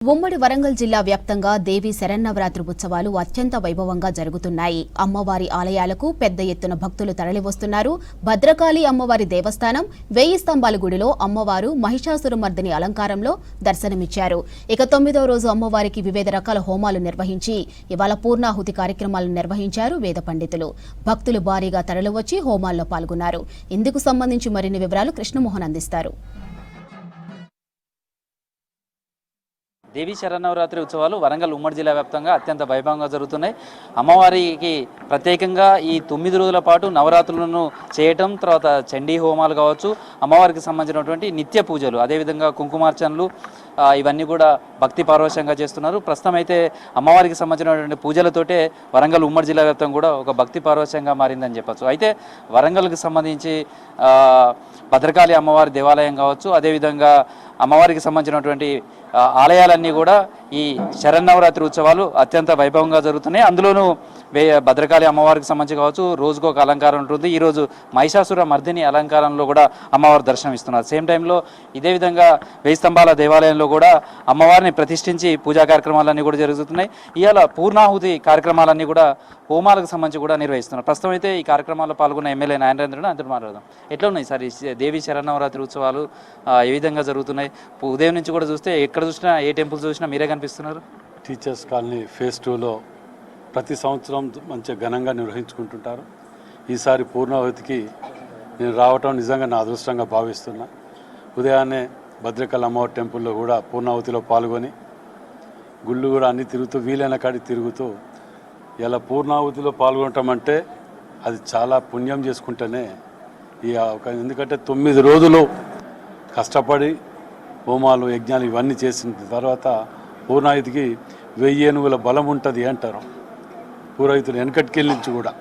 ఉమ్మడి వరంగల్ జిల్లా వ్యాప్తంగా దేవి శరన్నవరాత్రి ఉత్సవాలు అత్యంత వైభవంగా జరుగుతున్నాయి. అమ్మవారి ఆలయాలకు పెద్ద ఎత్తున భక్తులు తరలివస్తున్నారు. భద్రకాళి అమ్మవారి దేవస్థానం 1000 స్తంభాల గుడిలో అమ్మవారు మహిషాసురమర్దిని అలంకారంలో దర్శనమిచ్చారు. ఇక 9వ రోజు అమ్మవారికి వివిధ రకాల హోమాలు నిర్వహించి ఇవాళ పూర్ణాహుతి కార్యక్రమాలను నిర్వహించారు వేద పండితులు. భక్తులు భారీగా తరలివచ్చి హోమాల్లో పాల్గొన్నారు. ఇందుకు సంబంధించి మరిన్ని వివరాలు కృష్ణమోహన్ అందిస్తారు. దేవీ శరన్నవరాత్రి ఉత్సవాలు వరంగల్ ఉమ్మడి జిల్లా వ్యాప్తంగా అత్యంత వైభవంగా జరుగుతున్నాయి. అమ్మవారికి ప్రత్యేకంగా ఈ 9 రోజుల పాటు నవరాత్రులను చేయటం, తర్వాత చండీ హోమాలు కావచ్చు, అమ్మవారికి సంబంధించినటువంటి నిత్య పూజలు, అదేవిధంగా కుంకుమార్చనలు ఇవన్నీ కూడా భక్తి పారవశ్యంగా చేస్తున్నారు. ప్రస్తుతం అయితే అమ్మవారికి సంబంధించినటువంటి పూజలతోటే వరంగల్ ఉమ్మడి జిల్లా వ్యాప్తంగా కూడా ఒక భక్తి పారవశ్యంగా మారిందని చెప్పచ్చు. అయితే వరంగల్కి సంబంధించి భద్రకాళి అమ్మవారి దేవాలయం కావచ్చు, అదేవిధంగా అమ్మవారికి సంబంధించినటువంటి ఆలయాలన్నీ కూడా ఈ శరన్నవరాత్రి ఉత్సవాలు అత్యంత వైభవంగా జరుగుతున్నాయి. అందులోనూ భద్రకాళి అమ్మవారికి సంబంధించి కావచ్చు, రోజుకు ఒక అలంకారం ఉంటుంది. ఈరోజు మహిషాసుర మర్దిని అలంకారంలో కూడా అమ్మవారు దర్శనం ఇస్తున్నారు. సేమ్ టైంలో ఇదే విధంగా 1000 స్తంభాల దేవాలయంలో కూడా అమ్మవారిని ప్రతిష్ఠించి పూజా కార్యక్రమాలన్నీ కూడా జరుగుతున్నాయి. ఇవాళ పూర్ణాహుతి కార్యక్రమాలన్నీ కూడా హోమాలకు సంబంధించి కూడా నిర్వహిస్తున్నారు. ప్రస్తుతం అయితే ఈ కార్యక్రమాల్లో పాల్గొన్న ఎమ్మెల్యే నారాయణేంద్రుడు అందరూ మాట్లాడదాం. ఎట్లా ఉన్నాయి సార్ ఈ దేవి శరన్నవరాత్రి ఉత్సవాలు ఏ విధంగా జరుగుతున్నాయి? ఉదయం నుంచి కూడా చూస్తే ఎక్కడ చూసినా, ఏ టెంపుల్ చూసినా మీరే కనిపిస్తున్నారు. టీచర్స్ కాలనీ ఫేజ్ 2లో ప్రతి సంవత్సరం మంచిగా ఘనంగా నిర్వహించుకుంటుంటారు. ఈసారి పూర్ణాహుతికి నేను రావటం నిజంగా నా అదృష్టంగా భావిస్తున్నా. ఉదయాన్నే భద్రకాళి అమ్మవారి టెంపుల్లో కూడా పూర్ణాహుతిలో పాల్గొని గుళ్ళు కూడా అన్ని తిరుగుతూ, వీలైన కాడికి తిరుగుతూ, ఇలా పూర్ణాహుతిలో పాల్గొనటం అంటే అది చాలా పుణ్యం చేసుకుంటేనే ఎందుకంటే 9 రోజులు కష్టపడి హోమాలు, యజ్ఞాలు ఇవన్నీ చేసిన తర్వాత పూర్ణాహుతికి 1000 ఏనుగుల బలం ఉంటుంది అంటారు పురోహితులు వెనకటికెళ్ళి నుంచి కూడా.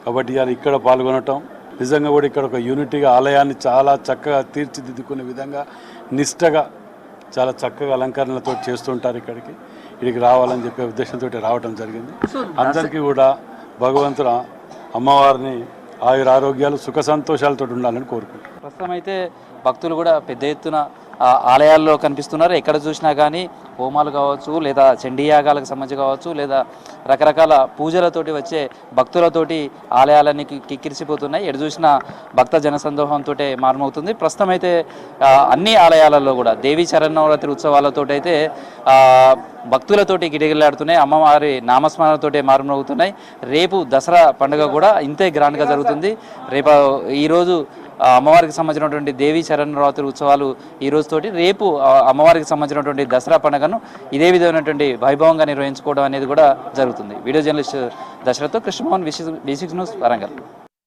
కాబట్టి ఇవాళ ఇక్కడ పాల్గొనటం నిజంగా కూడా ఇక్కడ ఒక యూనిటీగా ఆలయాన్ని చాలా చక్కగా తీర్చిదిద్దుకునే విధంగా నిష్టగా చాలా చక్కగా అలంకరణలతో చేస్తుంటారు. ఇక్కడికి రావాలని చెప్పే ఉద్దేశంతో రావడం జరిగింది. అందరికీ కూడా భగవంతుడు అమ్మవారిని ఆయురారోగ్యాలు, సుఖ సంతోషాలతో ఉండాలని కోరుకుంటున్నాను. ప్రస్తుతం అయితే భక్తులు కూడా పెద్ద ఎత్తున ఆలయాల్లో కనిపిస్తున్నారు. ఎక్కడ చూసినా కానీ హోమాలు కావచ్చు, లేదా చండీయాగాలకు సంబంధించి కావచ్చు, లేదా రకరకాల పూజలతోటి వచ్చే భక్తులతోటి ఆలయాలన్నీ కిక్కిరిసిపోతున్నాయి. ఎటు చూసినా భక్త జనసందోహంతో మారుమవుతుంది. ప్రస్తుతం అయితే అన్ని ఆలయాలలో కూడా దేవీ శరన్నవరాత్రి ఉత్సవాలతో అయితే భక్తులతోటి గిటగిలాడుతున్నాయి. అమ్మవారి నామస్మరణతోటే మారుమవుతున్నాయి. రేపు దసరా పండుగ కూడా ఇంతే గ్రాండ్గా జరుగుతుంది. ఈరోజు అమ్మవారికి సంబంధించినటువంటి దేవీ శరన్నవరాత్రి ఉత్సవాలు ఈ రోజుతోటి, రేపు అమ్మవారికి సంబంధించినటువంటి దసరా పండుగను ఇదే విధమైనటువంటి వైభవంగా నిర్వహించుకోవడం అనేది కూడా జరుగుతుంది. Video journalist Dashrath, Krishnamohan, V6 news, Warangal.